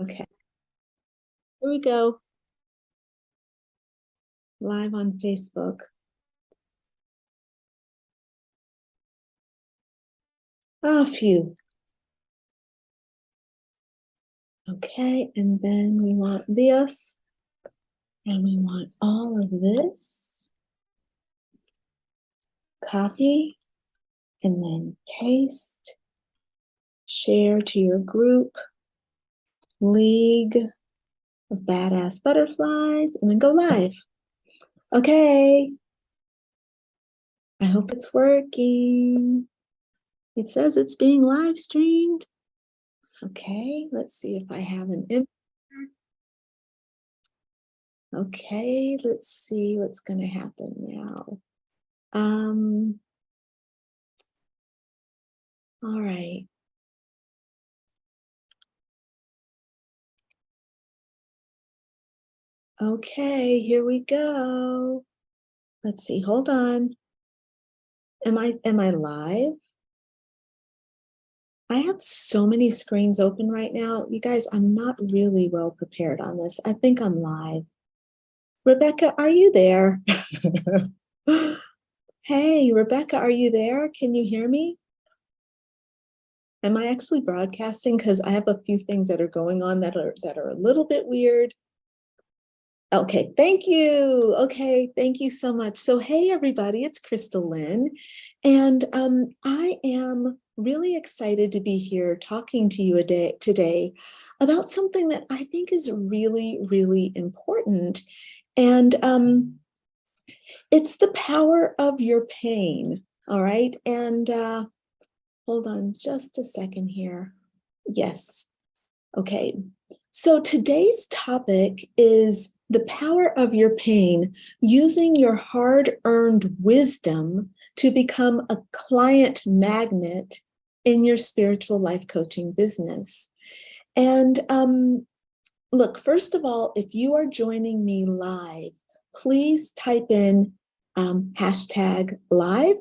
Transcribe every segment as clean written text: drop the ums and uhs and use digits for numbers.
Okay, here we go. Live on Facebook. Oh, phew. Okay, and then we want this, and we want all of this. Copy, and then paste. Share to your group. League of Badass Butterflies, and then go live. Okay. I hope it's working. It says it's being live streamed. Okay, let's see if I have an image. Okay, let's see what's going to happen now. All right. Okay, here we go. Let's see, hold on. Am I live? I have so many screens open right now. You guys, I'm not really well prepared on this. I think I'm live. Rebecca, are you there? Hey, Rebecca, are you there? Can you hear me? Am I actually broadcasting? Because I have a few things that are going on that are a little bit weird. Okay, thank you. Okay, thank you so much. So, hey, everybody, it's Crystal Lynn, and I am really excited to be here talking to you today about something that I think is really, really important. And it's the power of your pain. All right. And hold on just a second here. Yes. Okay. So today's topic is the power of your pain, using your hard-earned wisdom to become a client magnet in your spiritual life coaching business. And look, first of all, if you are joining me live, please type in hashtag live.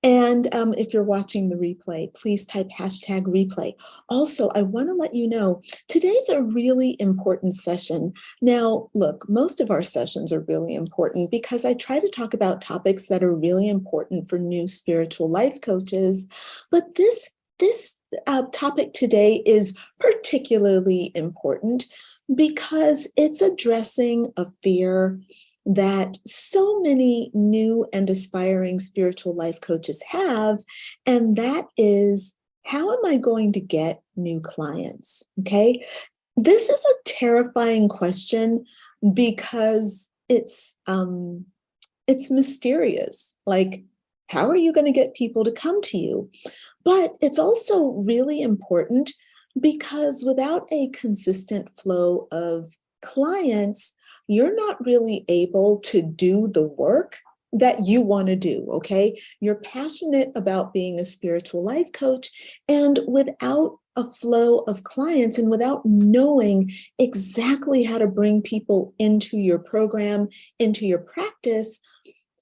And if you're watching the replay, please type hashtag replay. Also, I want to let you know, today's a really important session. Now, look, most of our sessions are really important because I try to talk about topics that are really important for new spiritual life coaches. But this topic today is particularly important because it's addressing a fear that so many new and aspiring spiritual life coaches have, and that is, how am I going to get new clients? Okay, this is a terrifying question because it's mysterious. Like, how are you going to get people to come to you? But it's also really important because without a consistent flow of clients, you're not really able to do the work that you want to do, okay? You're passionate about being a spiritual life coach, and without a flow of clients and without knowing exactly how to bring people into your program, into your practice,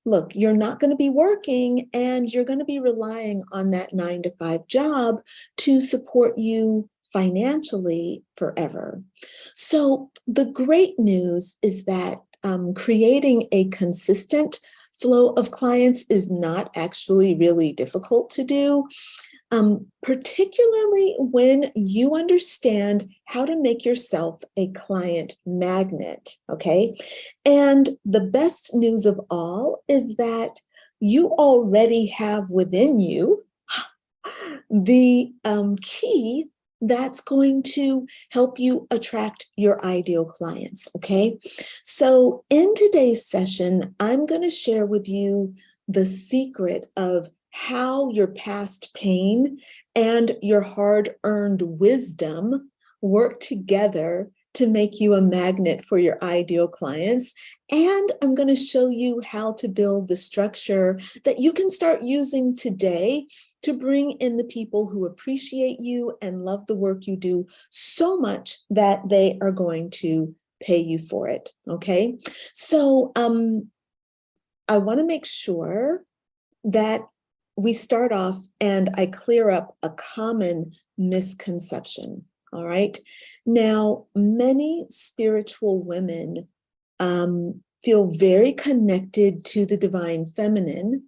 look, you're not going to be working and you're going to be relying on that 9-to-5 job to support you financially forever. So the great news is that creating a consistent flow of clients is not actually really difficult to do. Particularly when you understand how to make yourself a client magnet, okay? And the best news of all is that you already have within you the key that's going to help you attract your ideal clients, okay? So in today's session, I'm going to share with you the secret of how your past pain and your hard-earned wisdom work together to make you a magnet for your ideal clients. And I'm going to show you how to build the structure that you can start using today to bring in the people who appreciate you and love the work you do so much that they are going to pay you for it, okay? So I want to make sure that we start off and I clear up a common misconception, All right. Now, many spiritual women feel very connected to the divine feminine,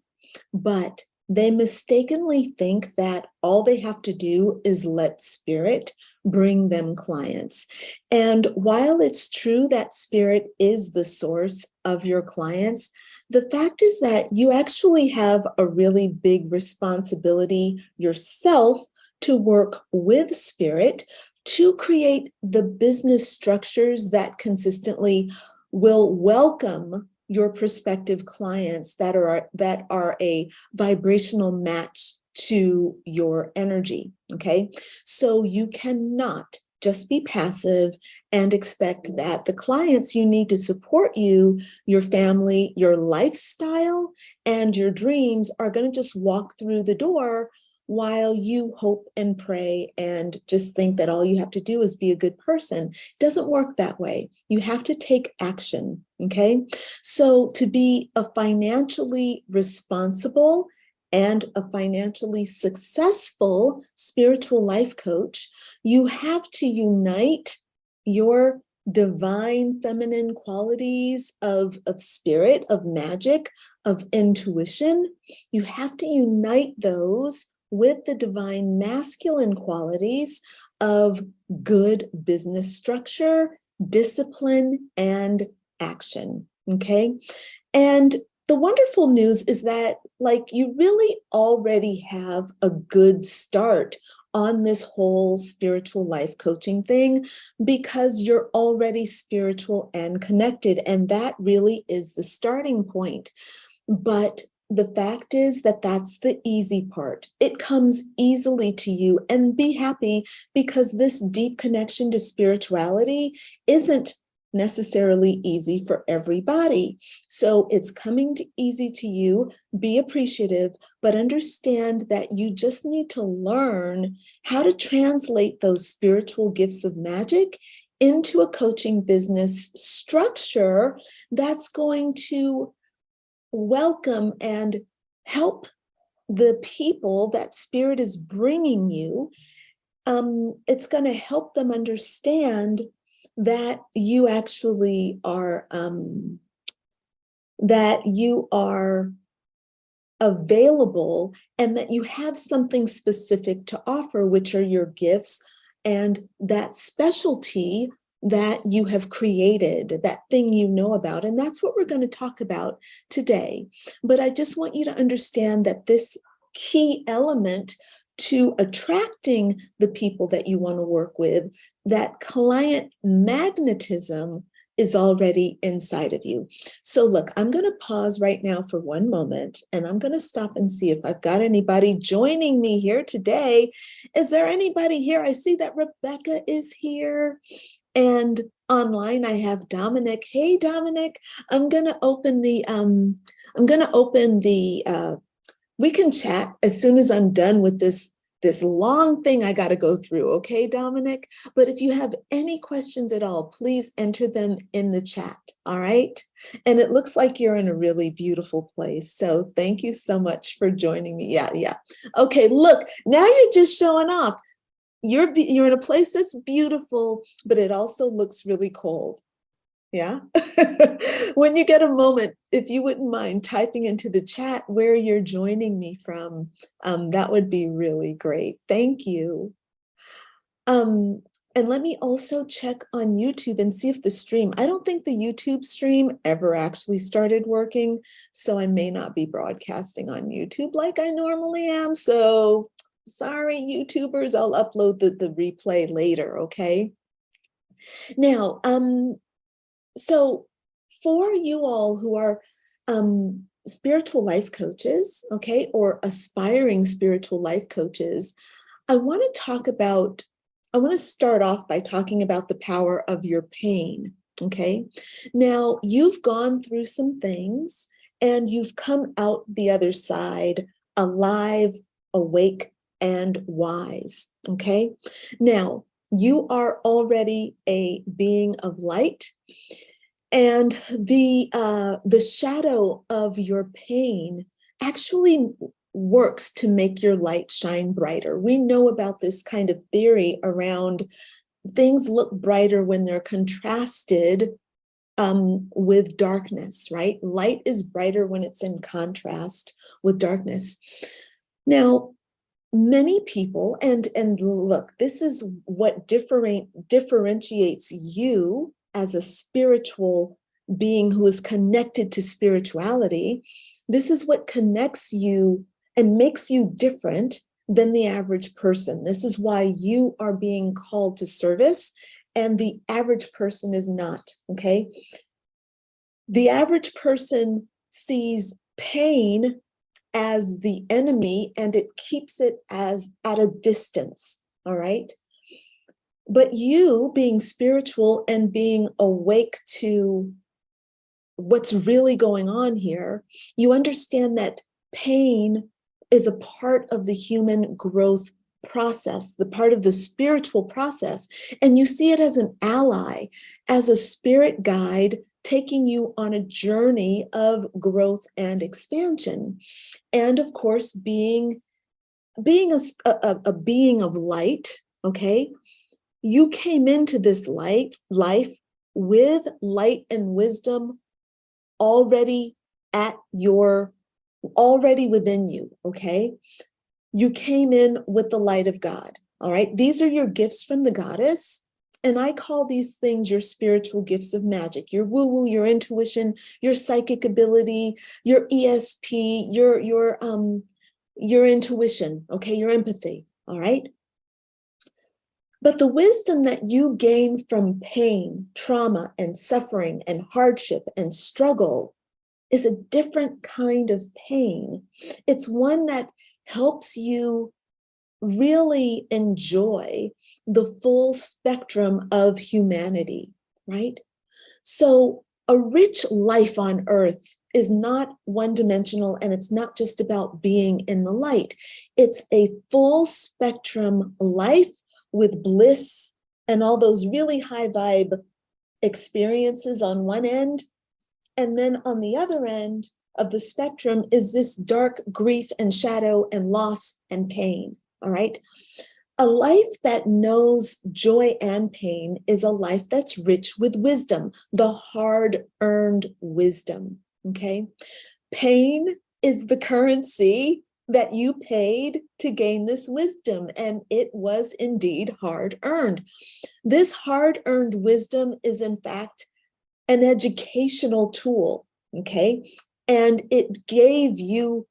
but they mistakenly think that all they have to do is let spirit bring them clients. And while it's true that spirit is the source of your clients, the fact is that you actually have a really big responsibility yourself to work with spirit to create the business structures that consistently will welcome your prospective clients that are a vibrational match to your energy. Okay, so you cannot just be passive and expect that the clients you need to support you, your family, your lifestyle, and your dreams are going to just walk through the door while you hope and pray and just think that all you have to do is be a good person. It doesn't work that way. You have to take action, okay? So to be a financially responsible and a financially successful spiritual life coach, you have to unite your divine feminine qualities of spirit, of magic, of intuition. You have to unite those with the divine masculine qualities of good business structure, discipline, and action, okay? And the wonderful news is that, like, you really already have a good start on this whole spiritual life coaching thing because you're already spiritual and connected, and that really is the starting point. But the fact is that that's the easy part. It comes easily to you, and be happy because this deep connection to spirituality isn't necessarily easy for everybody. So it's coming easy to you. Be appreciative, but understand that you just need to learn how to translate those spiritual gifts of magic into a coaching business structure that's going to welcome and help the people that spirit is bringing you. It's going to help them understand that you actually are available and that you have something specific to offer, which are your gifts and that specialty that you have created, that thing you know about. And that's what we're going to talk about today. But I just want you to understand that this key element to attracting the people that you want to work with, that client magnetism, is already inside of you. So look, I'm going to pause right now for one moment, and I'm going to stop and see if I've got anybody joining me here today. Is there anybody here? I see that Rebecca is here. And online I have Dominic. Hey, Dominic, I'm going to open the, we can chat as soon as I'm done with this long thing I got to go through. Okay, Dominic? But if you have any questions at all, please enter them in the chat. All right. And it looks like you're in a really beautiful place. So thank you so much for joining me. Yeah. Okay, look, now you're just showing off. You're in a place that's beautiful, but it also looks really cold. Yeah. When you get a moment, if you wouldn't mind typing into the chat where you're joining me from, that would be really great. Thank you. And let me also check on YouTube and see if the stream, I don't think the YouTube stream ever actually started working, so I may not be broadcasting on YouTube like I normally am. So sorry, YouTubers, I'll upload the replay later, okay? Now, so for you all who are spiritual life coaches, okay, or aspiring spiritual life coaches, I want to start off by talking about the power of your pain, okay? Now, you've gone through some things and you've come out the other side alive, awake, and wise, okay? Now, you are already a being of light, and the shadow of your pain actually works to make your light shine brighter. We know about this kind of theory around things look brighter when they're contrasted with darkness, right? Light is brighter when it's in contrast with darkness. Now, many people, and look, this is what differentiates you as a spiritual being who is connected to spirituality. This is what connects you and makes you different than the average person. This is why you are being called to service and the average person is not, okay? The average person sees pain as the enemy and it keeps it as at a distance, all right? But you being spiritual and being awake to what's really going on here, you understand that pain is a part of the human growth process, the part of the spiritual process, and you see it as an ally, as a spirit guide taking you on a journey of growth and expansion. And of course, being a being of light, okay? You came into this life with light and wisdom already within you, okay? You came in with the light of God, all right? These are your gifts from the goddess. And I call these things your spiritual gifts of magic, your woo-woo, your intuition, your psychic ability, your ESP, your intuition, okay, your empathy, all right? But the wisdom that you gain from pain, trauma, and suffering, and hardship, and struggle is a different kind of pain. It's one that helps you really enjoy the full spectrum of humanity, right? So a rich life on earth is not one-dimensional, and it's not just about being in the light. It's a full spectrum life with bliss and all those really high vibe experiences on one end. And then on the other end of the spectrum is this dark grief and shadow and loss and pain, all right? A life that knows joy and pain is a life that's rich with wisdom, the hard-earned wisdom, okay? Pain is the currency that you paid to gain this wisdom, and it was indeed hard-earned. This hard-earned wisdom is, in fact, an educational tool, okay? And it gave you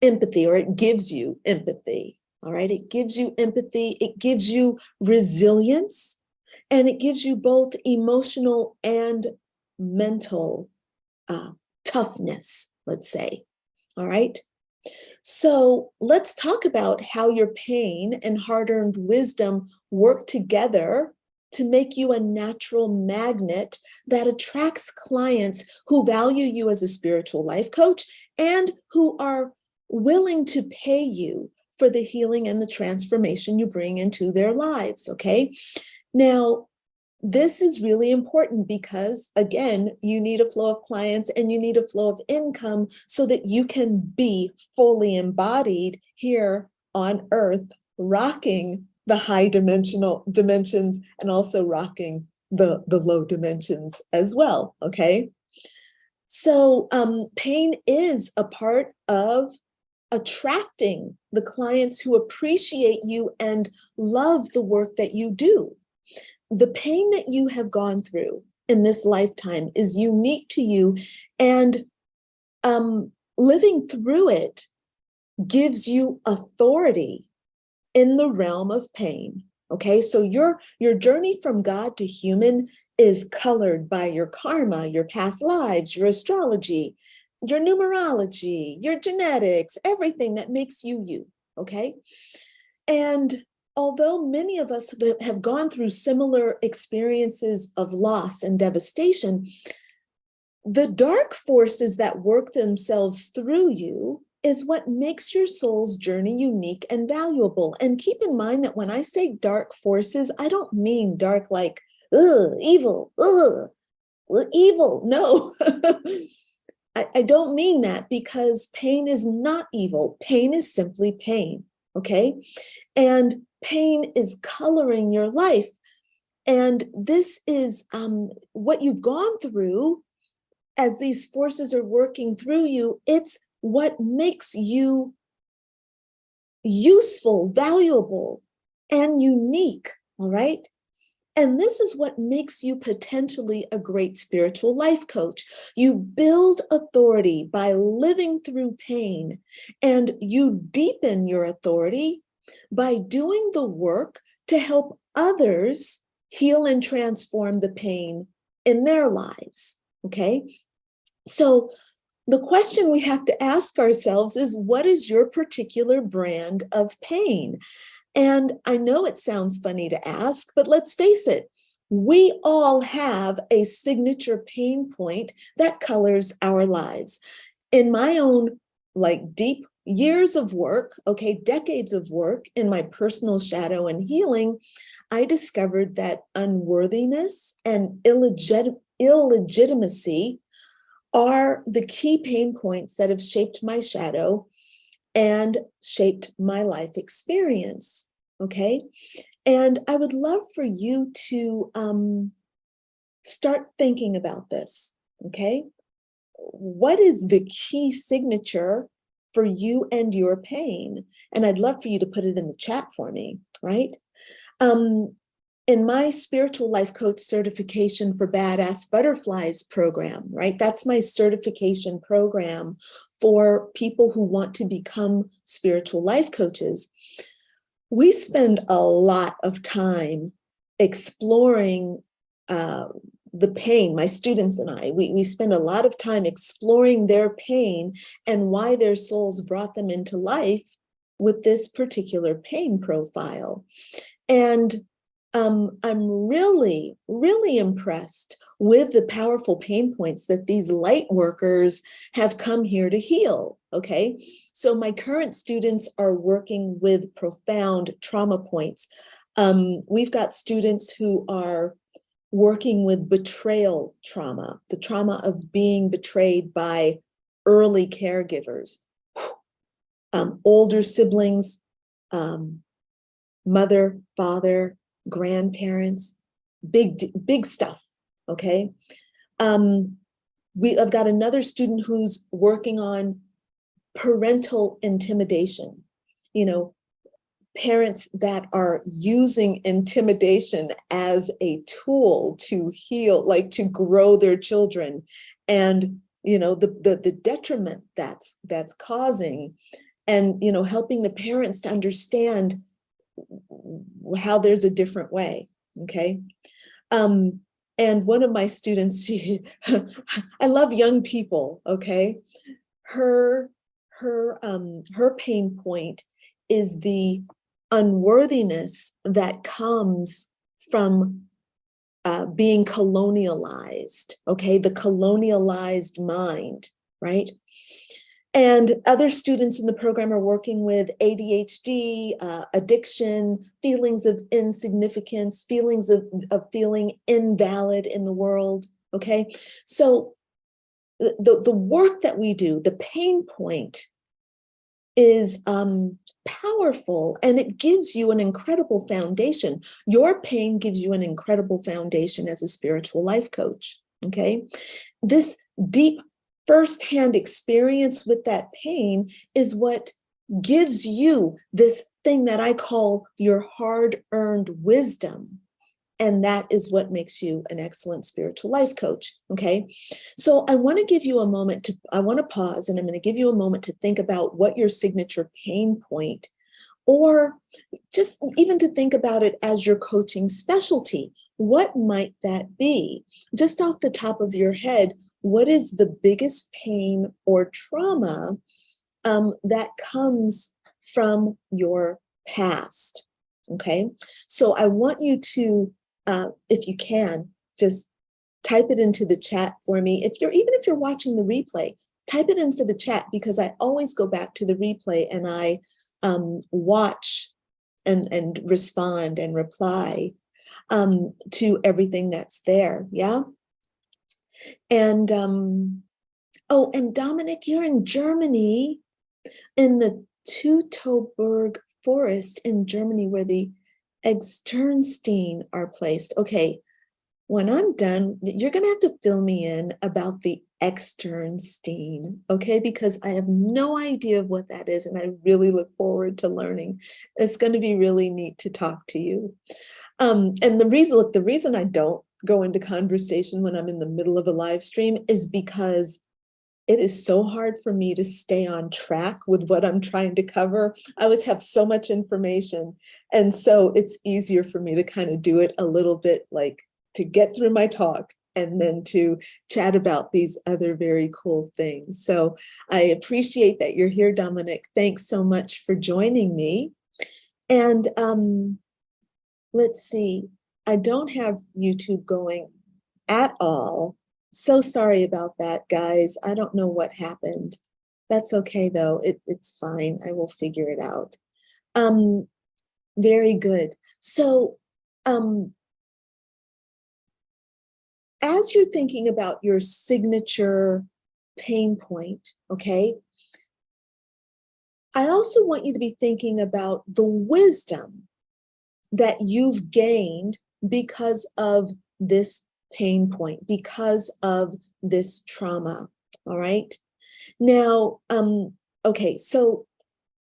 empathy, or it gives you empathy, all right? It gives you empathy, it gives you resilience, and it gives you both emotional and mental toughness, let's say, all right? So let's talk about how your pain and hard-earned wisdom work together to make you a natural magnet that attracts clients who value you as a spiritual life coach and who are willing to pay you for the healing and the transformation you bring into their lives, okay? Now, this is really important because, again, you need a flow of clients and you need a flow of income so that you can be fully embodied here on earth, rocking the high dimensions and also rocking the low dimensions as well, okay? So pain is a part of attracting the clients who appreciate you and love the work that you do. The pain that you have gone through in this lifetime is unique to you, and living through it gives you authority in the realm of pain, okay? So your journey from God to human is colored by your karma, your past lives, your astrology, your numerology, your genetics, everything that makes you you, okay? And although many of us have gone through similar experiences of loss and devastation, the dark forces that work themselves through you is what makes your soul's journey unique and valuable. And keep in mind that when I say dark forces, I don't mean dark like, ugh, evil, ugh, evil. No, I don't mean that, because pain is not evil. Pain is simply pain, okay? And pain is coloring your life. And this is what you've gone through as these forces are working through you. It's what makes you useful, valuable, and unique, all right? And this is what makes you potentially a great spiritual life coach. You build authority by living through pain, and you deepen your authority by doing the work to help others heal and transform the pain in their lives, okay? So the question we have to ask ourselves is, what is your particular brand of pain? And I know it sounds funny to ask, but let's face it, we all have a signature pain point that colors our lives. In my own deep years of work, okay, decades of work in my personal shadow and healing, I discovered that unworthiness and illegitimacy are the key pain points that have shaped my shadow and shaped my life experience, okay? And I would love for you to start thinking about this, okay? What is the key signature for you and your pain? And I'd love for you to put it in the chat for me, right? In my spiritual life coach certification for Badass Butterflies program, right? That's my certification program for people who want to become spiritual life coaches. We spend a lot of time exploring the pain. My students and I, we spend a lot of time exploring their pain and why their souls brought them into life with this particular pain profile. And I'm really, really impressed with the powerful pain points that these light workers have come here to heal, okay? So my current students are working with profound trauma points. We've got students who are working with betrayal trauma, the trauma of being betrayed by early caregivers, older siblings, mother, father, grandparents, big stuff, okay? I've got another student who's working on parental intimidation, parents that are using intimidation as a tool to heal, to grow their children, and the detriment that's causing, and helping the parents to understand how there's a different way, okay? And one of my students, I love young people, okay? Her pain point is the unworthiness that comes from being colonialized, okay? The colonialized mind, right? And other students in the program are working with ADHD, addiction, feelings of insignificance, feelings of feeling invalid in the world, okay? So the work that we do, the pain point, is powerful, and it gives you an incredible foundation. Your pain gives you an incredible foundation as a spiritual life coach, okay? This deep firsthand experience with that pain is what gives you this thing that I call your hard-earned wisdom. And that is what makes you an excellent spiritual life coach, okay? So I want to give you a moment I want to pause, and I'm going to give you a moment to think about what your signature pain point, or just even to think about it as your coaching specialty. What might that be? Just off the top of your head, what is the biggest pain or trauma that comes from your past, okay? So I want you to, if you can, just type it into the chat for me. Even if you're watching the replay, type it in for the chat, because I always go back to the replay and I watch and respond and reply to everything that's there, yeah? And Oh, and Dominic, you're in Germany, in the Teutoburg forest in Germany, where the Externstein are placed. Okay, when I'm done, you're going to have to fill me in about the Externstein, okay? Because I have no idea of what that is, and I really look forward to learning. It's going to be really neat to talk to you. And the reason I don't go into conversation when I'm in the middle of a live stream is because it is so hard for me to stay on track with what I'm trying to cover. I always have so much information. And so it's easier for me to kind of do it a little bit, like to get through my talk and then to chat about these other very cool things. So I appreciate that you're here, Dominic. Thanks so much for joining me. And let's see, I don't have YouTube going at all. So sorry about that, guys. I don't know what happened. That's okay, though. It's fine. I will figure it out. Very good. So as you're thinking about your signature pain point, okay, I also want you to be thinking about the wisdom that you've gained because of this pain point, because of this trauma. All right. Now, okay, so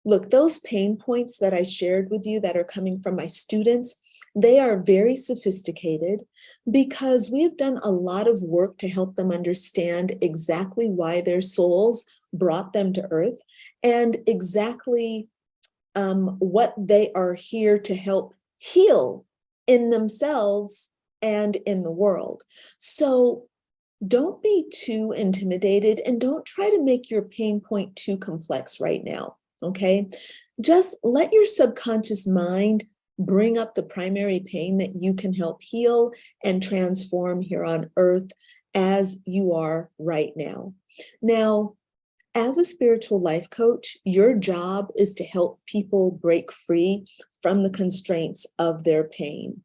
look, those pain points that I shared with you that are coming from my students, they are very sophisticated because we've done a lot of work to help them understand exactly why their souls brought them to Earth and exactly what they are here to help heal in themselves and in the world. So don't be too intimidated and don't try to make your pain point too complex right now, okay? Just let your subconscious mind bring up the primary pain that you can help heal and transform here on Earth as you are right now. Now, as a spiritual life coach, your job is to help people break free from the constraints of their pain.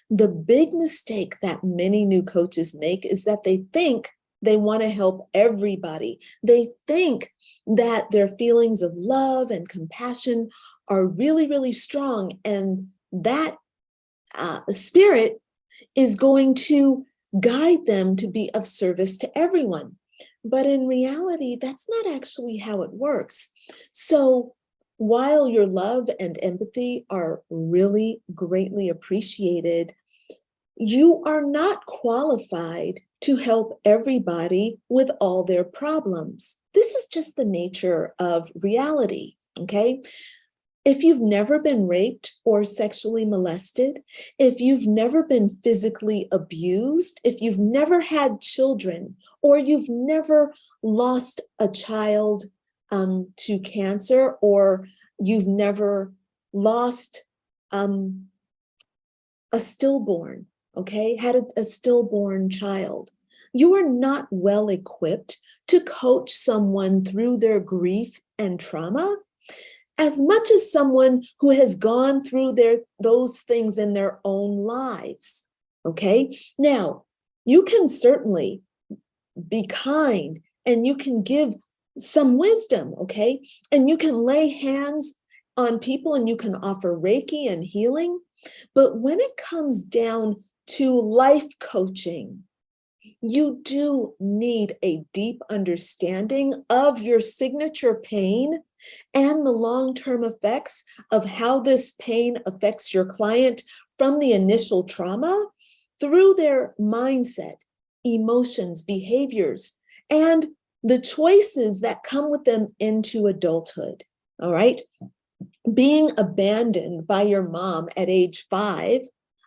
The big mistake that many new coaches make is that they think they want to help everybody. They think that their feelings of love and compassion are really, really strong, and that spirit is going to guide them to be of service to everyone. But in reality, that's not actually how it works. So while your love and empathy are really greatly appreciated, you are not qualified to help everybody with all their problems. This is just the nature of reality, okay? If you've never been raped or sexually molested, if you've never been physically abused, if you've never had children, or you've never lost a child to cancer, or you've never lost a stillborn, okay, had a stillborn child, you are not well equipped to coach someone through their grief and trauma as much as someone who has gone through those things in their own lives, okay? Now, you can certainly be kind and you can give some wisdom, okay? And you can lay hands on people and you can offer Reiki and healing. But when it comes down to life coaching, you do need a deep understanding of your signature pain and the long-term effects of how this pain affects your client from the initial trauma through their mindset, emotions, behaviors, and the choices that come with them into adulthood. All right. Being abandoned by your mom at age 5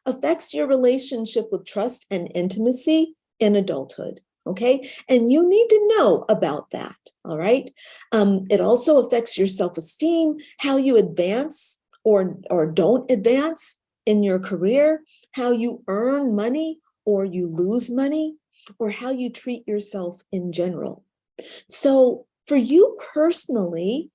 affects your relationship with trust and intimacy in adulthood, okay? And you need to know about that, all right? It also affects your self-esteem, how you advance or don't advance in your career, how you earn money or you lose money, or how you treat yourself in general. So for you personally,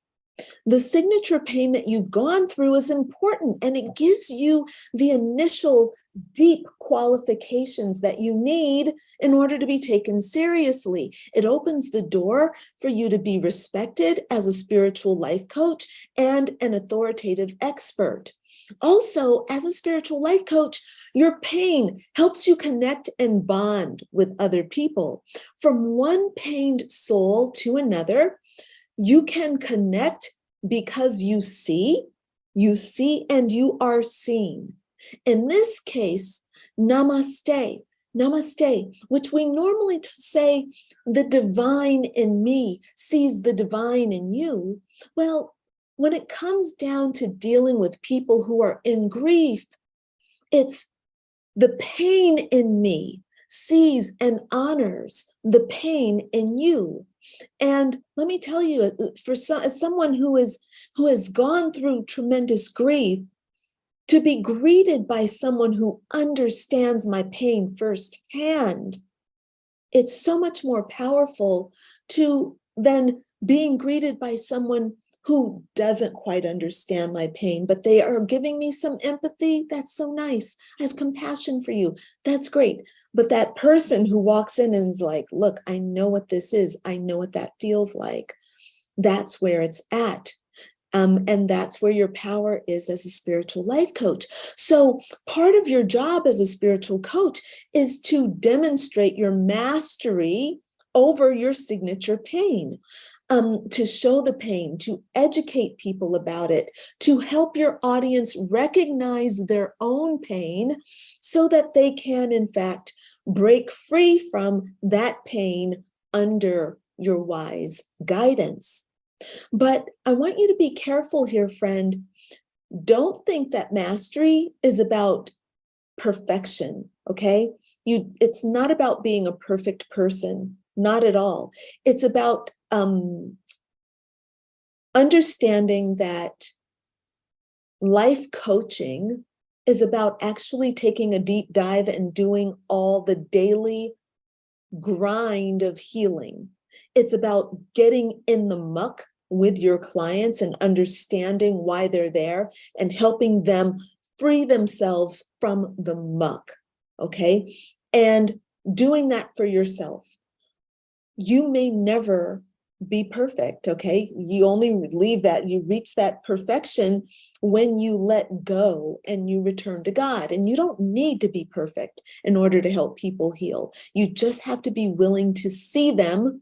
The signature pain that you've gone through is important, and it gives you the initial deep qualifications that you need in order to be taken seriously. It opens the door for you to be respected as a spiritual life coach and an authoritative expert. Also, as a spiritual life coach, your pain helps you connect and bond with other people. From one pained soul to another, you can connect because you see, and you are seen. In this case, namaste, namaste, which we normally say the divine in me sees the divine in you. Well, when it comes down to dealing with people who are in grief, it's the pain in me sees and honors the pain in you. And let me tell you, for someone who has gone through tremendous grief, to be greeted by someone who understands my pain firsthand, it's so much more powerful than being greeted by someone who doesn't quite understand my pain, but they are giving me some empathy. That's so nice. I have compassion for you. That's great. But that person who walks in and is like, look, I know what this is. I know what that feels like. That's where it's at. And that's where your power is as a spiritual life coach. So part of your job as a spiritual coach is to demonstrate your mastery over your signature pain, to show the pain, to educate people about it, to help your audience recognize their own pain so that they can, in fact, break free from that pain under your wise guidance. But I want you to be careful here, friend. Don't think that mastery is about perfection, okay? It's not about being a perfect person, not at all. It's about understanding that life coaching is about actually taking a deep dive and doing all the daily grind of healing. It's about getting in the muck with your clients and understanding why they're there and helping them free themselves from the muck, okay? And doing that for yourself. You may never be perfect, okay? You only you reach that perfection when you let go and you return to God. And you don't need to be perfect in order to help people heal. You just have to be willing to see them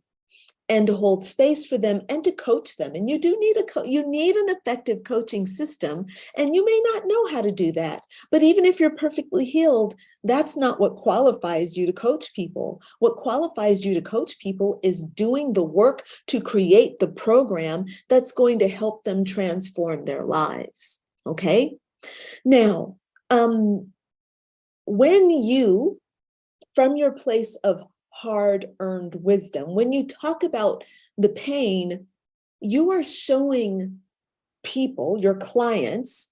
and to hold space for them and to coach them. And you do need you need an effective coaching system, and you may not know how to do that. But even if you're perfectly healed, that's not what qualifies you to coach people. What qualifies you to coach people is doing the work to create the program that's going to help them transform their lives, okay? Now, when you, from your place of hard-earned wisdom, when you talk about the pain, you are showing people, your clients,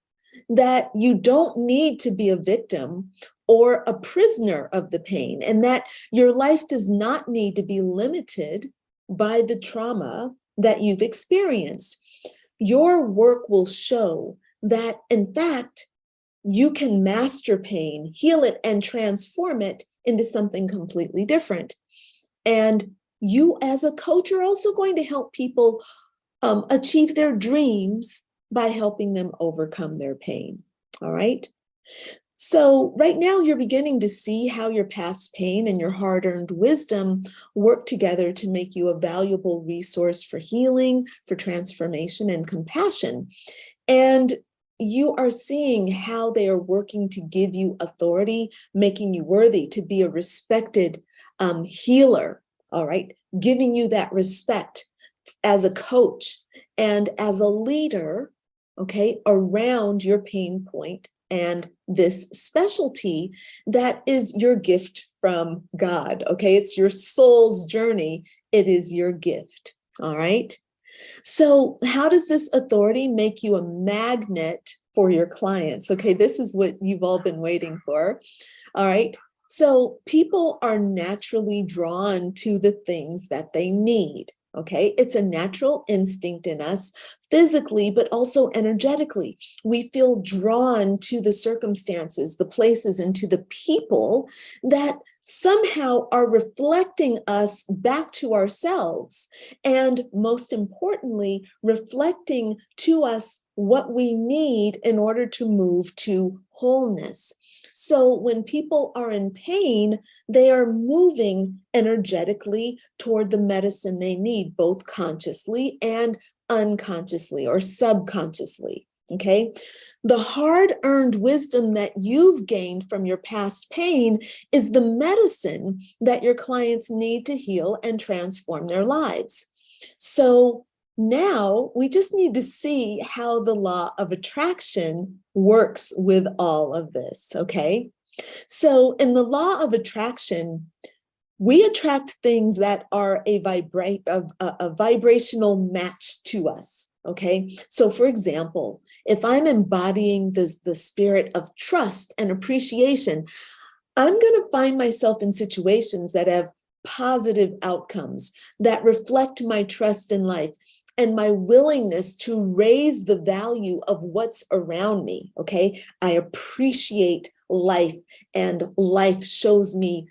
that you don't need to be a victim or a prisoner of the pain, and that your life does not need to be limited by the trauma that you've experienced. Your work will show that, in fact, you can master pain, heal it, and transform it into something completely different. And you as a coach are also going to help people achieve their dreams by helping them overcome their pain, all right? So right now you're beginning to see how your past pain and your hard-earned wisdom work together to make you a valuable resource for healing, for transformation, and compassion. And you are seeing how they are working to give you authority, making you worthy to be a respected healer, all right? Giving you that respect as a coach and as a leader, okay, around your pain point and this specialty that is your gift from God, okay? It's your soul's journey. It is your gift, all right? So how does this authority make you a magnet for your clients? Okay, this is what you've all been waiting for. All right, so people are naturally drawn to the things that they need. Okay, it's a natural instinct in us physically, but also energetically. We feel drawn to the circumstances, the places, and to the people that somehow are reflecting us back to ourselves. And most importantly, reflecting to us what we need in order to move to wholeness. So when people are in pain, they are moving energetically toward the medicine they need, both consciously and unconsciously or subconsciously. Okay. The hard-earned wisdom that you've gained from your past pain is the medicine that your clients need to heal and transform their lives. So now we just need to see how the law of attraction works with all of this, okay? So in the law of attraction, we attract things that are a vibrational match to us, okay? So for example, if I'm embodying the spirit of trust and appreciation, I'm going to find myself in situations that have positive outcomes that reflect my trust in life and my willingness to raise the value of what's around me, okay? I appreciate life, and life shows me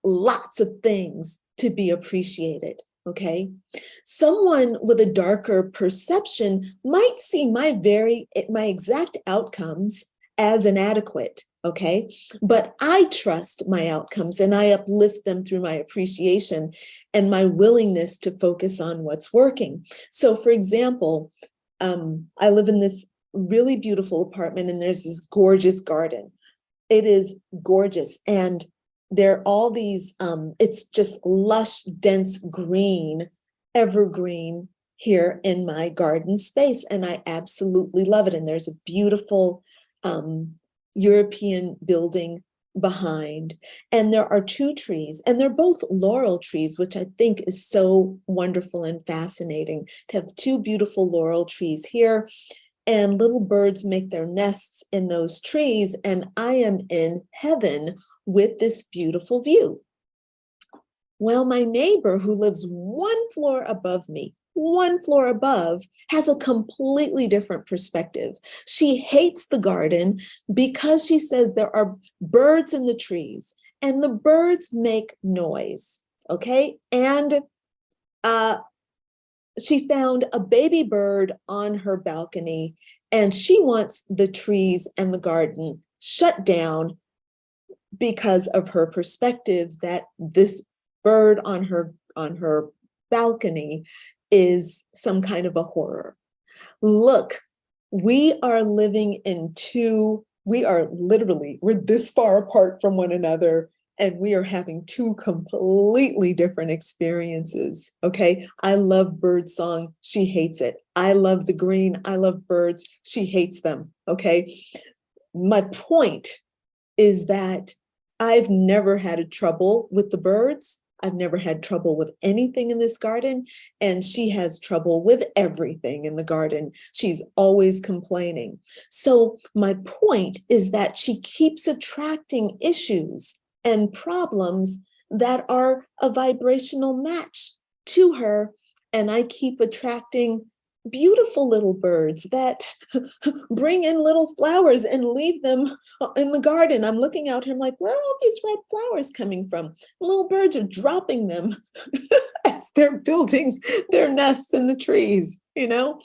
lots of things to be appreciated, okay? Someone with a darker perception might see my exact outcomes as inadequate, okay? But I trust my outcomes and I uplift them through my appreciation and my willingness to focus on what's working. So for example, I live in this really beautiful apartment and there's this gorgeous garden. It is gorgeous. And there are all these, it's just lush, dense green, evergreen here in my garden space. And I absolutely love it. And there's a beautiful European building behind. And there are two trees, and they're both laurel trees, which I think is so wonderful and fascinating to have two beautiful laurel trees here. And little birds make their nests in those trees. And I am in heaven with this beautiful view. Well, my neighbor who lives one floor above me, has a completely different perspective. She hates the garden because she says there are birds in the trees and the birds make noise, okay? And she found a baby bird on her balcony and she wants the trees and the garden shut down because of her perspective that this bird on her balcony is some kind of a horror. Look, we are living in we're this far apart from one another, and we are having two completely different experiences, okay? I love birdsong, she hates it. I love the green, I love birds, she hates them, okay? My point is that I've never had a trouble with the birds. I've never had trouble with anything in this garden, and she has trouble with everything in the garden. She's always complaining. So my point is that she keeps attracting issues and problems that are a vibrational match to her, and I keep attracting beautiful little birds that bring in little flowers and leave them in the garden. I'm looking out here, I'm like, where are all these red flowers coming from? Little birds are dropping them as they're building their nests in the trees, you know?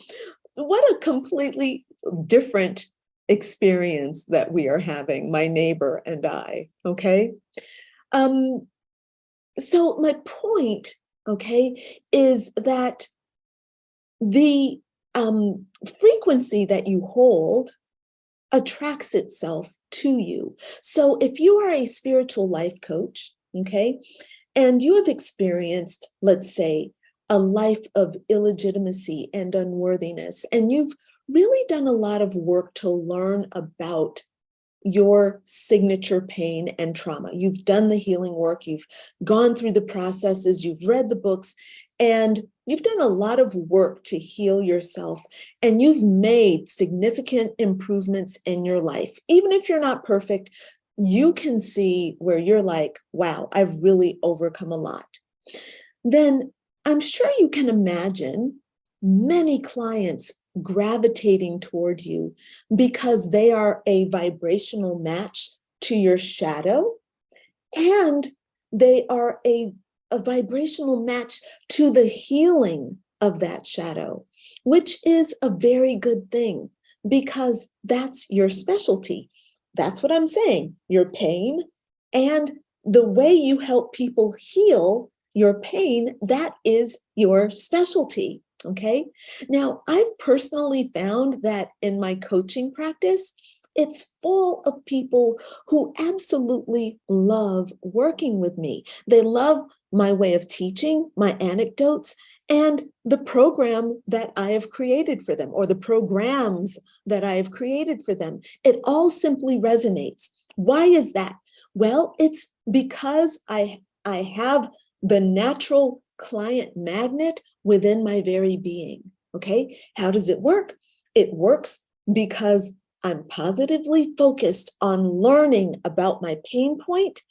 What a completely different experience that we are having, my neighbor and I, okay? So my point, okay, is that the frequency that you hold attracts itself to you. So if you are a spiritual life coach, okay, and you have experienced, let's say, a life of illegitimacy and unworthiness, and you've really done a lot of work to learn about your signature pain and trauma. You've done the healing work, you've gone through the processes, you've read the books, and you've done a lot of work to heal yourself, and you've made significant improvements in your life. Even if you're not perfect, you can see where you're like, wow, I've really overcome a lot. Then I'm sure you can imagine many clients gravitating toward you because they are a vibrational match to your shadow, and they are a vibrational match to the healing of that shadow, which is a very good thing because that's your specialty. That's what I'm saying. Your pain and the way you help people heal your pain, that is your specialty. Okay. Now, I've personally found that in my coaching practice, it's full of people who absolutely love working with me. They love my way of teaching, my anecdotes, and the program that I have created for them, or the programs that I have created for them. It all simply resonates. Why is that? Well, it's because I have the natural client magnet within my very being. Okay, how does it work? It works because I'm positively focused on learning about my pain point,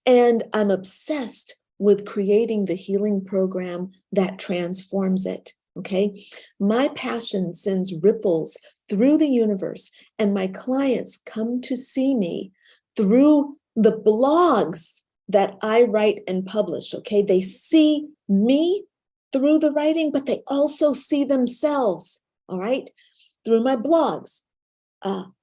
and I'm obsessed with creating the healing program that transforms it. Okay, my passion sends ripples through the universe, and my clients come to see me through the blogs that I write and publish. Okay, they see me through the writing, but they also see themselves, all right, through my blogs,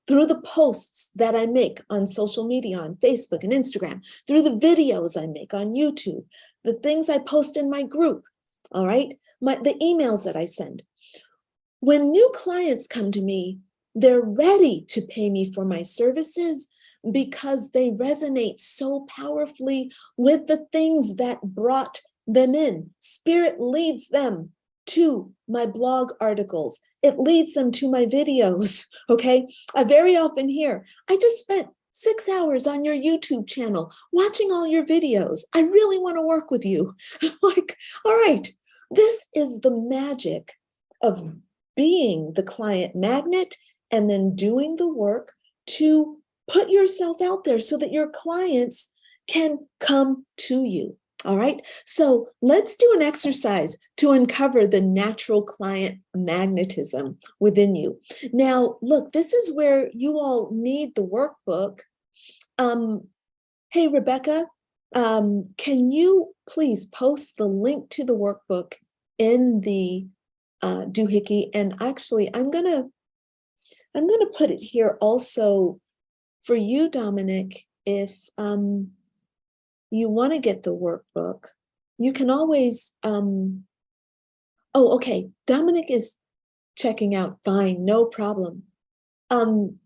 through the posts that I make on social media, on Facebook and Instagram, through the videos I make on YouTube, the things I post in my group, all right, the emails that I send. When new clients come to me, they're ready to pay me for my services because they resonate so powerfully with the things that brought them in. Spirit leads them to my blog articles. It leads them to my videos, okay? I very often hear, I just spent 6 hours on your YouTube channel watching all your videos. I really want to work with you. I'm like, all right, this is the magic of being the client magnet and then doing the work to put yourself out there so that your clients can come to you. All right, so let's do an exercise to uncover the natural client magnetism within you. Now, look, this is where you all need the workbook. Hey, Rebecca, can you please post the link to the workbook in the doohickey? And actually, I'm gonna put it here also for you, Dominic. If you want to get the workbook, you can always, oh, okay, Dominic is checking out, fine, no problem. I'm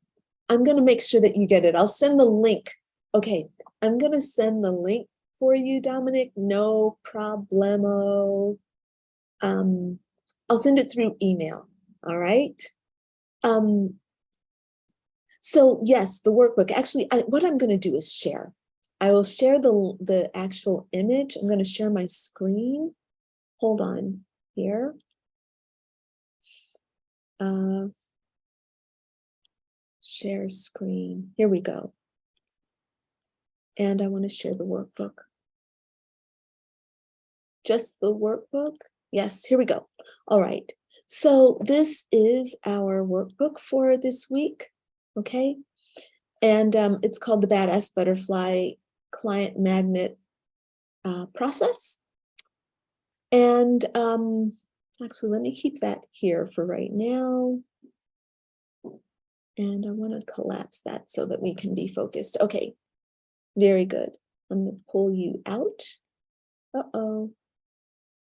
going to make sure that you get it. I'll send the link. Okay, I'm going to send the link for you, Dominic, no problemo. I'll send it through email, all right? So yes, the workbook, actually, what I'm going to do is share. I will share the actual image. I'm going to share my screen. Hold on here. Share screen. Here we go. And I want to share the workbook. Just the workbook? Yes, here we go. All right. So this is our workbook for this week. Okay. And it's called the Badass Butterfly Client Magnet Process. And actually, let me keep that here for right now. And I want to collapse that so that we can be focused. Okay, very good. I'm going to pull you out. Uh-oh,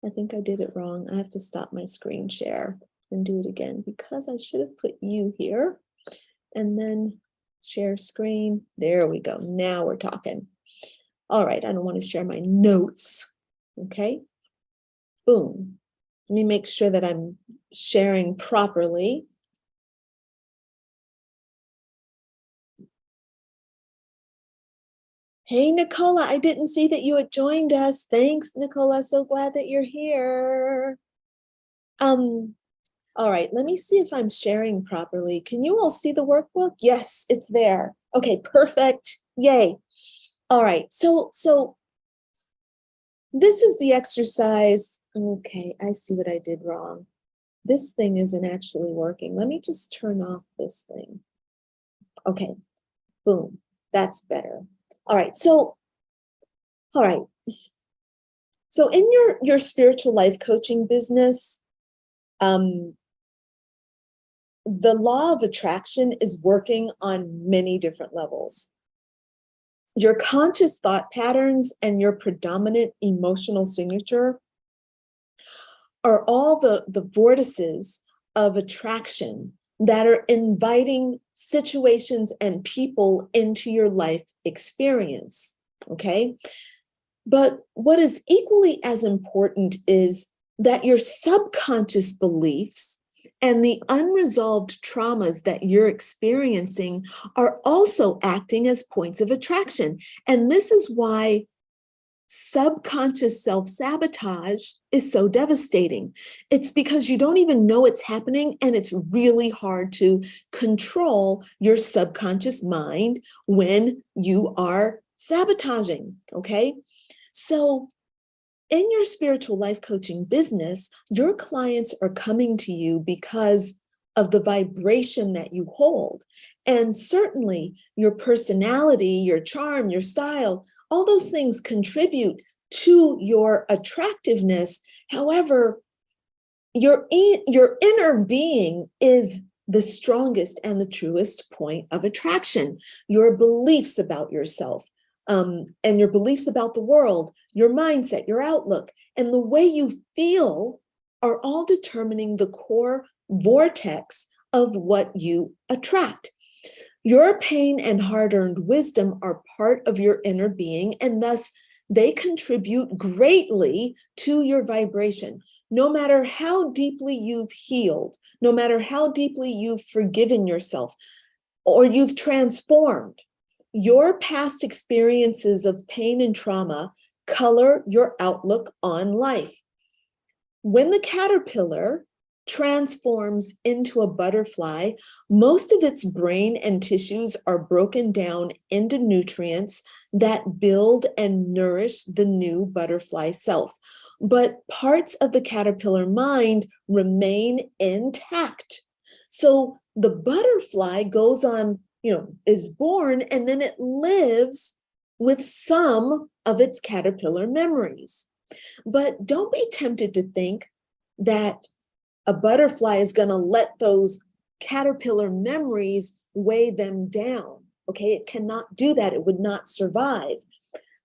I think I did it wrong. I have to stop my screen share and do it again because I should have put you here and then share screen. There we go. Now we're talking. All right, I don't want to share my notes. Okay, boom. Let me make sure that I'm sharing properly. Hey, Nicola, I didn't see that you had joined us. Thanks, Nicola. So glad that you're here. All right, let me see if I'm sharing properly. Can you all see the workbook? Yes, it's there. Okay, perfect. Yay. All right, so this is the exercise. Okay, I see what I did wrong. This thing isn't actually working. Let me just turn off this thing. Okay, boom, that's better. All right, so in your spiritual life coaching business, the law of attraction is working on many different levels. Your conscious thought patterns and your predominant emotional signature are all the vortices of attraction that are inviting situations and people into your life experience, okay? But what is equally as important is that your subconscious beliefs and the unresolved traumas that you're experiencing are also acting as points of attraction. And this is why subconscious self-sabotage is so devastating. It's because you don't even know it's happening, and it's really hard to control your subconscious mind when you are sabotaging, okay? So in your spiritual life coaching business, your clients are coming to you because of the vibration that you hold. And certainly your personality, your charm, your style, all those things contribute to your attractiveness. However, your inner being is the strongest and the truest point of attraction. Your beliefs about yourself, and your beliefs about the world, your mindset, your outlook, and the way you feel are all determining the core vortex of what you attract. Your pain and hard-earned wisdom are part of your inner being, and thus they contribute greatly to your vibration. No matter how deeply you've healed, no matter how deeply you've forgiven yourself, or you've transformed, your past experiences of pain and trauma color your outlook on life. When the caterpillar transforms into a butterfly, most of its brain and tissues are broken down into nutrients that build and nourish the new butterfly self. But parts of the caterpillar mind remain intact. So the butterfly goes on, is born, and then it lives with some of its caterpillar memories. But don't be tempted to think that a butterfly is going to let those caterpillar memories weigh them down. Okay, it cannot do that. It would not survive.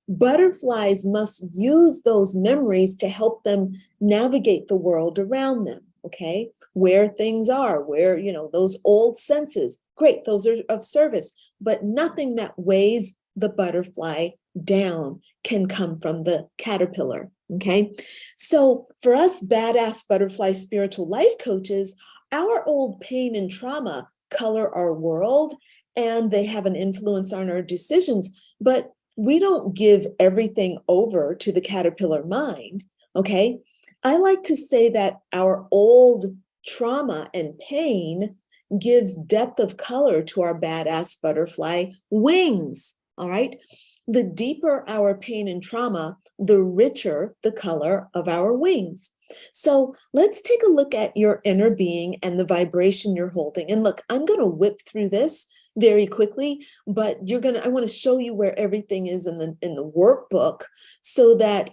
Butterflies must use those memories to help them navigate the world around them. Okay, where things are, where, those old senses, great, those are of service, but nothing that weighs the butterfly down can come from the caterpillar. Okay, so for us badass butterfly spiritual life coaches, our old pain and trauma color our world, and they have an influence on our decisions, but we don't give everything over to the caterpillar mind. Okay, I like to say that our old trauma and pain gives depth of color to our badass butterfly wings. All right, the deeper our pain and trauma, the richer the color of our wings. So let's take a look at your inner being and the vibration you're holding. And look, I'm going to whip through this very quickly, but I want to show you where everything is in the workbook so that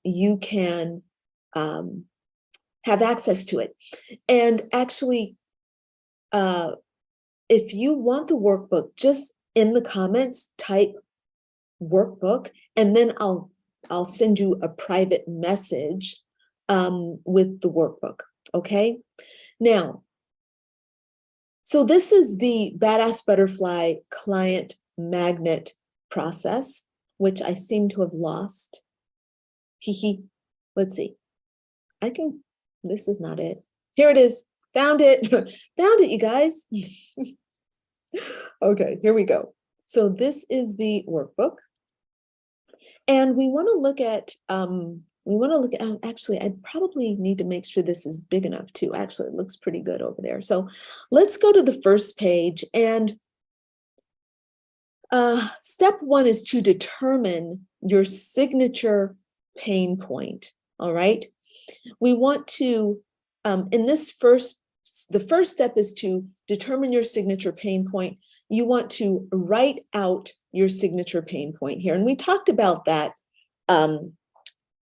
you can have access to it. And actually, if you want the workbook, just in the comments, type workbook, and then I'll send you a private message with the workbook. Okay, now, so this is the Badass Butterfly client magnet process, which I seem to have lost. Let's see. This is not it. Here it is. Found it. Found it, you guys. Okay, here we go. So this is the workbook. And we want to look at, actually, I probably need to make sure this is big enough too. Actually, it looks pretty good over there. So let's go to the first page. And step one is to determine your signature pain point. All right. We want to, the first step is to determine your signature pain point. You want to write out your signature pain point here. And we talked about that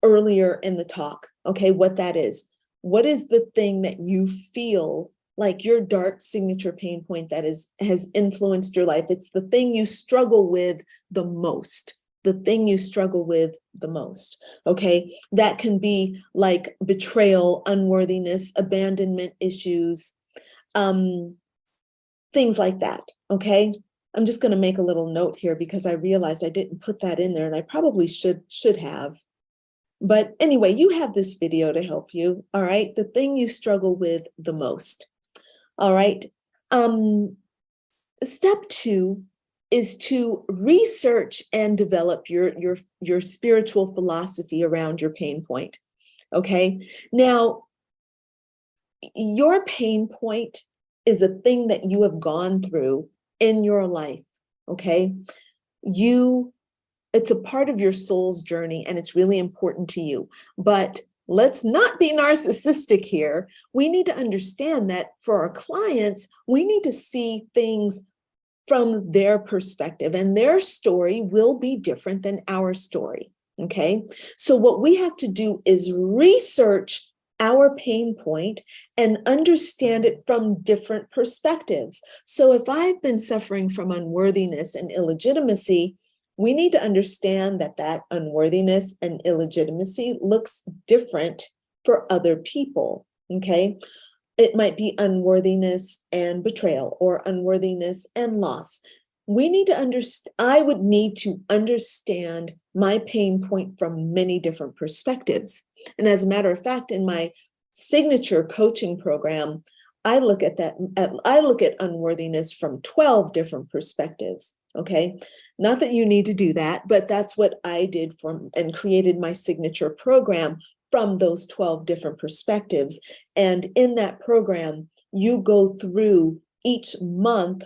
earlier in the talk, okay, what that is. What is the thing that you feel like your dark signature pain point that has influenced your life? It's the thing you struggle with the most, the thing you struggle with the most, okay? That can be like betrayal, unworthiness, abandonment issues, things like that, okay? I'm just gonna make a little note here because I realized I didn't put that in there and I probably should have. But anyway, you have this video to help you, all right? The thing you struggle with the most, all right? Step 2 is to research and develop your spiritual philosophy around your pain point, okay? Now, your pain point is a thing that you have gone through in your life, okay? It's a part of your soul's journey and it's really important to you. But let's not be narcissistic here. We need to understand that for our clients, we need to see things from their perspective, and their story will be different than our story, okay? So what we have to do is research our pain point and understand it from different perspectives. So if I've been suffering from unworthiness and illegitimacy, we need to understand that that unworthiness and illegitimacy looks different for other people, okay? It might be unworthiness and betrayal or unworthiness and loss. We need to understand, I would need to understand my pain point from many different perspectives. And as a matter of fact, in my signature coaching program, I look at unworthiness from 12 different perspectives, okay? Not that you need to do that, but that's what I did and created my signature program from those 12 different perspectives. And in that program, you go through each month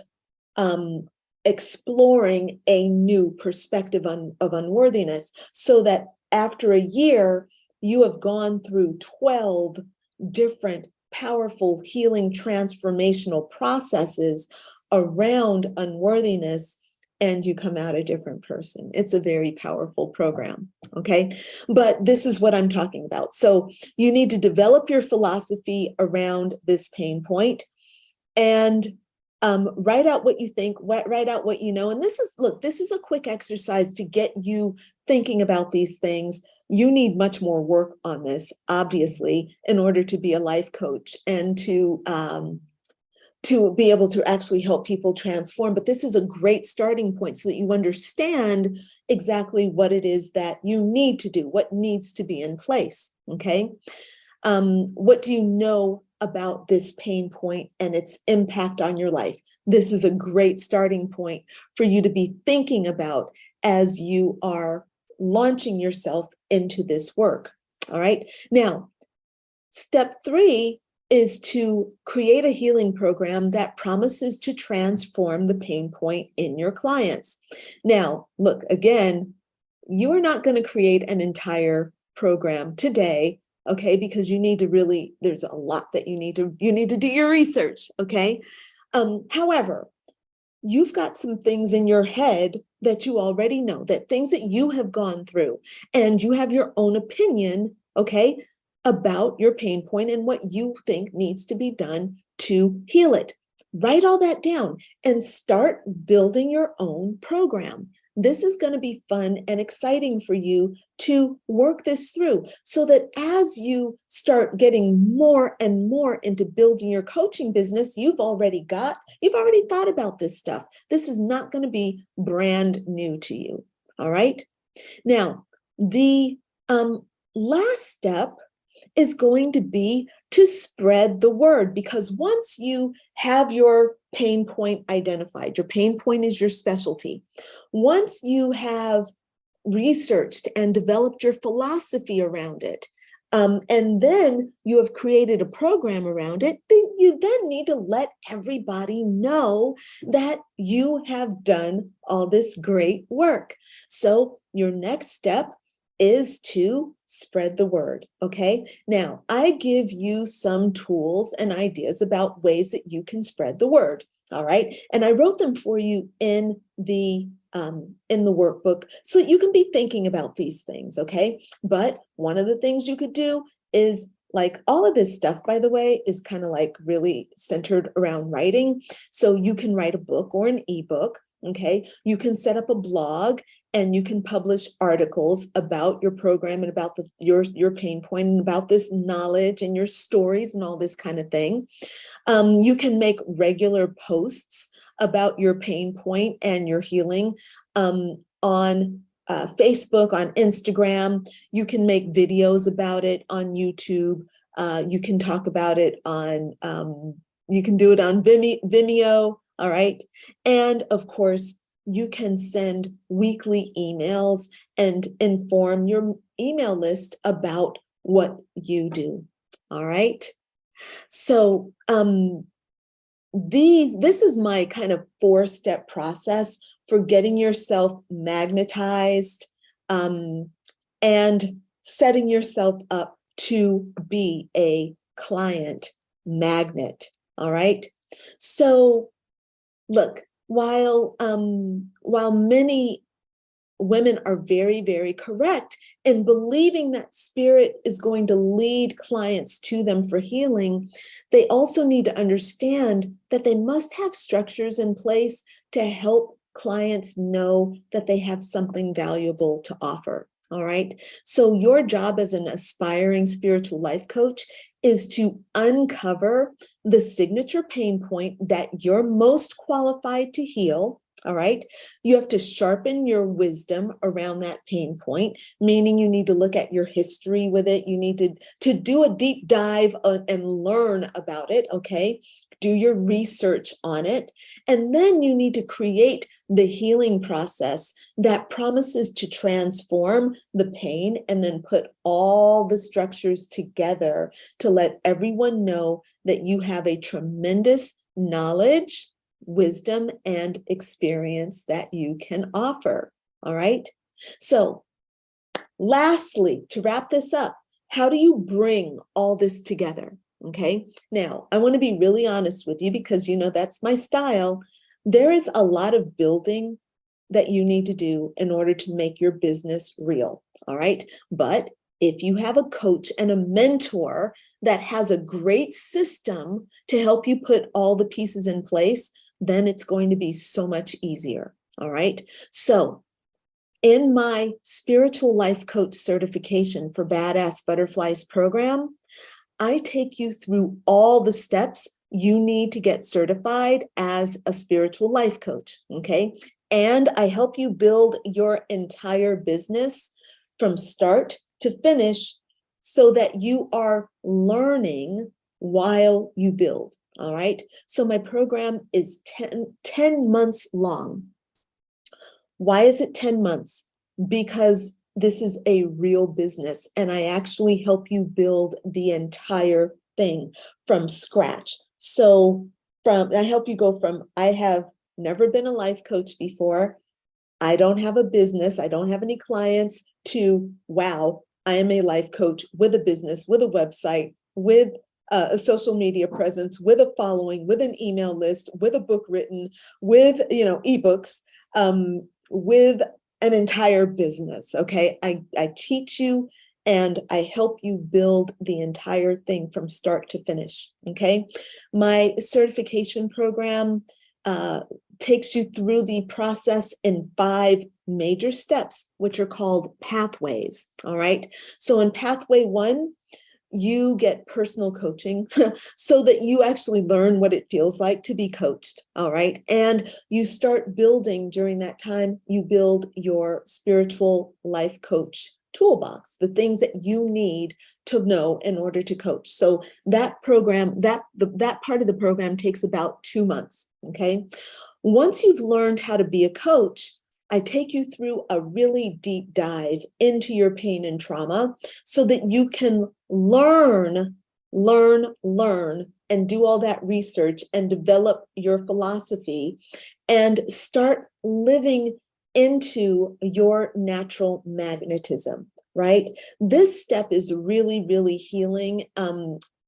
exploring a new perspective of unworthiness, so that after a year, you have gone through 12 different powerful healing transformational processes around unworthiness, and you come out a different person. It's a very powerful program, okay? But this is what I'm talking about. So you need to develop your philosophy around this pain point and write out what you think, write out what you know. And this is a quick exercise to get you thinking about these things. You need much more work on this, obviously, in order to be a life coach and to be able to actually help people transform. But this is a great starting point so that you understand exactly what it is that you need to do, what needs to be in place, okay? What do you know about this pain point and its impact on your life? This is a great starting point for you to be thinking about as you are launching yourself into this work, all right? Now, step 3 is to create a healing program that promises to transform the pain point in your clients. Now, look, again, you are not going to create an entire program today, okay? Because you need to really, there's a lot that you need to do your research, okay? However, you've got some things in your head that you already know, that things that you have gone through, and you have your own opinion, okay, about your pain point and what you think needs to be done to heal it. Write all that down and start building your own program. This is going to be fun and exciting for you to work this through, so that as you start getting more and more into building your coaching business, you've already thought about this stuff. This is not going to be brand new to you. All right. Now, the last step is going to be to spread the word, because once you have your pain point identified, your pain point is your specialty. Once you have researched and developed your philosophy around it, and then you have created a program around it, you then need to let everybody know that you have done all this great work. So your next step is to spread the word, okay? Now, I give you some tools and ideas about ways that you can spread the word, all right? And I wrote them for you in the workbook so that you can be thinking about these things, okay? But one of the things you could do is, like, all of this stuff, by the way, is kind of like really centered around writing. So you can write a book or an ebook, okay? You can set up a blog and you can publish articles about your program and about your pain point and about this knowledge and your stories and all this kind of thing. You can make regular posts about your pain point and your healing on Facebook, on Instagram. You can make videos about it on YouTube. You can talk about it on, you can do it on Vimeo, all right? And of course, you can send weekly emails and inform your email list about what you do, all right? So this is my kind of 4-step process for getting yourself magnetized and setting yourself up to be a client magnet, all right? So look, while many women are very, very correct in believing that spirit is going to lead clients to them for healing, they also need to understand that they must have structures in place to help clients know that they have something valuable to offer. All right. So your job as an aspiring spiritual life coach is to uncover the signature pain point that you're most qualified to heal. All right. You have to sharpen your wisdom around that pain point, meaning you need to look at your history with it. You need to do a deep dive and learn about it. Okay. Do your research on it. And then you need to create the healing process that promises to transform the pain and then put all the structures together to let everyone know that you have a tremendous knowledge, wisdom, and experience that you can offer. All right. So lastly, to wrap this up, how do you bring all this together? Okay. Now, I want to be really honest with you because, you know, that's my style. There is a lot of building that you need to do in order to make your business real. All right. But if you have a coach and a mentor that has a great system to help you put all the pieces in place, then it's going to be so much easier. All right. So in my spiritual life coach certification for Badass Butterflies program, I take you through all the steps you need to get certified as a spiritual life coach, okay? And I help you build your entire business from start to finish so that you are learning while you build, all right? So my program is 10 months long. Why is it 10 months? Because this is a real business and I actually help you build the entire thing from scratch. So I help you go from, I have never been a life coach before, I don't have a business, I don't have any clients, to, wow, I am a life coach with a business, with a website, with a social media presence, with a following, with an email list, with a book written, with, you know, ebooks, with an entire business. Okay. I teach you and I help you build the entire thing from start to finish. Okay. My certification program takes you through the process in 5 major steps, which are called pathways. All right. So in pathway 1, you get personal coaching so that you actually learn what it feels like to be coached. All right. And you start building during that time, you build your spiritual life coach toolbox, the things that you need to know in order to coach. So that program, that part of the program takes about 2 months. Okay. Once you've learned how to be a coach, I take you through a really deep dive into your pain and trauma so that you can learn, and do all that research and develop your philosophy and start living into your natural magnetism. right? This step is really, really healing,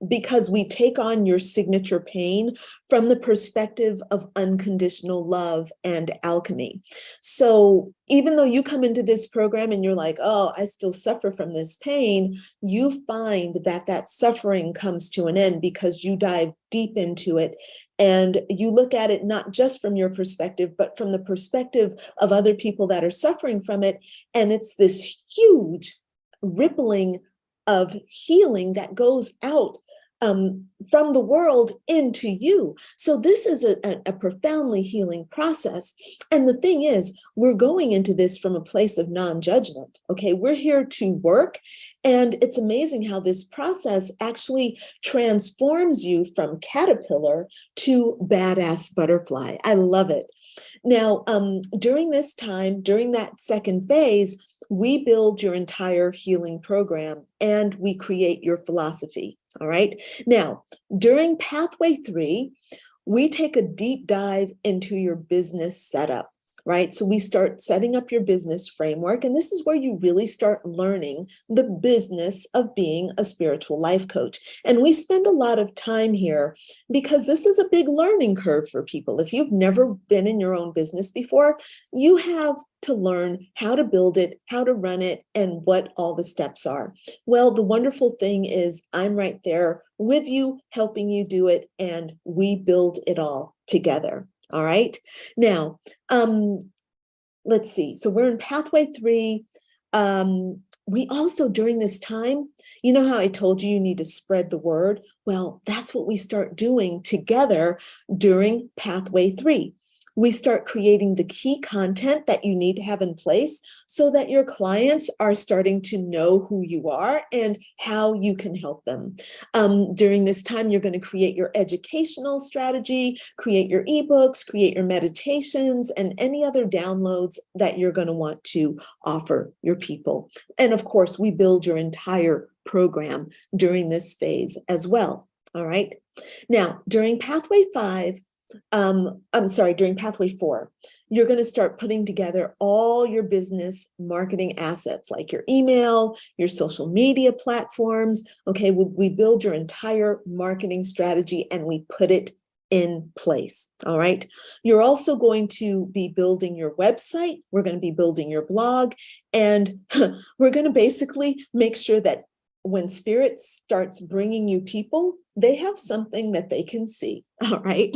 because we take on your signature pain from the perspective of unconditional love and alchemy. So even though you come into this program and you're like, oh, I still suffer from this pain, you find that that suffering comes to an end because you dive deep into it. And you look at it not just from your perspective, but from the perspective of other people that are suffering from it. And it's this huge rippling of healing that goes out from the world into you. So this is a profoundly healing process. And the thing is, we're going into this from a place of non-judgment. Okay, we're here to work. And it's amazing how this process actually transforms you from caterpillar to badass butterfly. I love it. Now, during this time, during that second phase, we build your entire healing program and we create your philosophy. All right. Now, during pathway 3, we take a deep dive into your business setup, right? So we start setting up your business framework. And this is where you really start learning the business of being a spiritual life coach. And we spend a lot of time here because this is a big learning curve for people. If you've never been in your own business before, you have to learn how to build it, how to run it, and what all the steps are. Well, the wonderful thing is I'm right there with you, helping you do it, and we build it all together. All right. Now, let's see. So we're in pathway 3. We also, during this time, you know how I told you need to spread the word? Well, that's what we start doing together during pathway 3. We start creating the key content that you need to have in place so that your clients are starting to know who you are and how you can help them. During this time, you're going to create your educational strategy, create your ebooks, create your meditations, and any other downloads that you're going to want to offer your people. And of course, we build your entire program during this phase as well. All right. Now, during pathway 5, during pathway 4, you're going to start putting together all your business marketing assets, like your email, your social media platforms. Okay, we build your entire marketing strategy and we put it in place. All right. You're also going to be building your website. We're going to be building your blog, and we're going to basically make sure that when Spirit starts bringing you people, they have something that they can see. All right.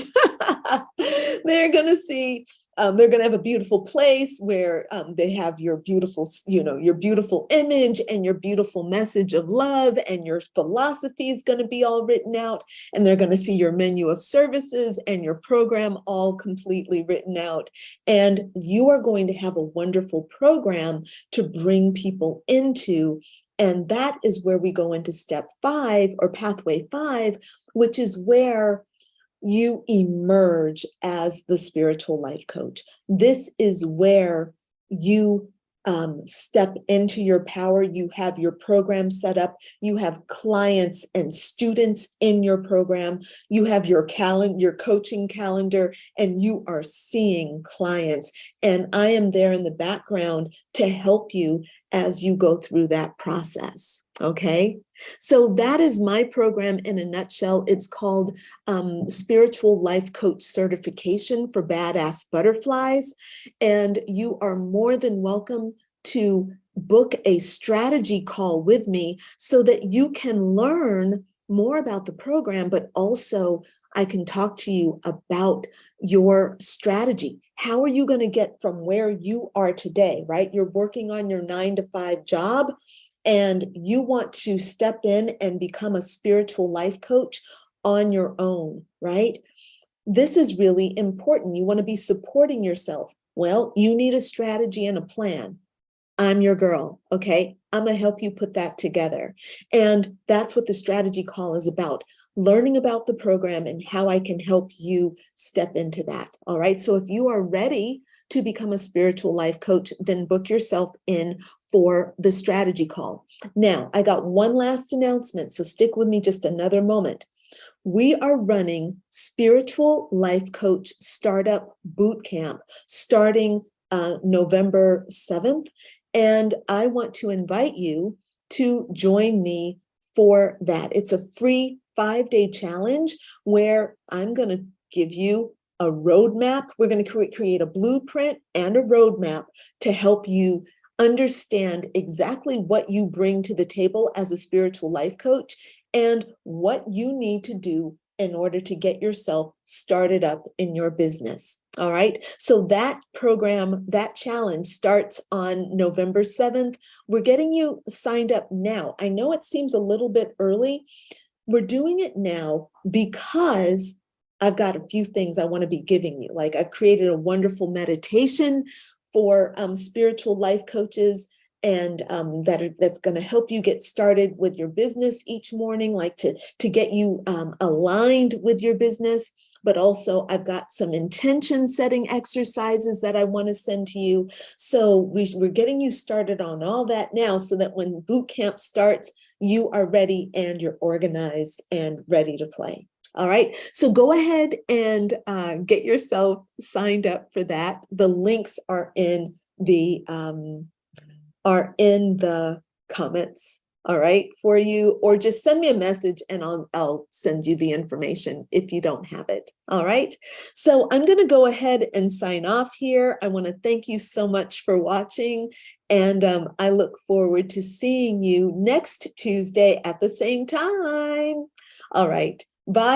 They're going to see, they're going to have a beautiful place where they have your beautiful, your beautiful image and your beautiful message of love, and your philosophy is going to be all written out, and they're going to see your menu of services and your program all completely written out. And you are going to have a wonderful program to bring people into. And that is where we go into step 5, or pathway 5, which is where you emerge as the spiritual life coach. This is where you step into your power. You have your program set up. You have clients and students in your program. You have your coaching calendar, and you are seeing clients. And I am there in the background to help you as you go through that process. Okay. So that is my program in a nutshell. It's called Spiritual Life Coach Certification for Badass Butterflies. And you are more than welcome to book a strategy call with me so that you can learn more about the program, but also I can talk to you about your strategy. How are you going to get from where you are today, right? You're working on your 9-to-5 job, and you want to step in and become a spiritual life coach on your own, right? This is really important. You want to be supporting yourself. Well, you need a strategy and a plan. I'm your girl, okay? I'm going to help you put that together. And that's what the strategy call is about, learning about the program and how I can help you step into that, all right? So if you are ready to become a spiritual life coach, then book yourself in for the strategy call. Now, I got one last announcement, so stick with me just another moment. We are running Spiritual Life Coach Startup Bootcamp starting November 7th. And I want to invite you to join me for that. It's a free 5-day challenge where I'm going to give you a roadmap. We're going to create a blueprint and a roadmap to help you understand exactly what you bring to the table as a spiritual life coach and what you need to do in order to get yourself started up in your business. All right. So that program, that challenge starts on November 7th. We're getting you signed up now. I know it seems a little bit early. We're doing it now because I've got a few things I want to be giving you. Like I've created a wonderful meditation for spiritual life coaches, and that's going to help you get started with your business each morning, like to get you aligned with your business. But also I've got some intention setting exercises that I want to send to you. So we're getting you started on all that now so that when boot camp starts, you are ready and you're organized and ready to play. All right, so go ahead and get yourself signed up for that. The links are in the comments, all right, for you, or just send me a message and I'll send you the information if you don't have it. All right, so I'm going to go ahead and sign off here. I want to thank you so much for watching, and I look forward to seeing you next Tuesday at the same time. All right, bye.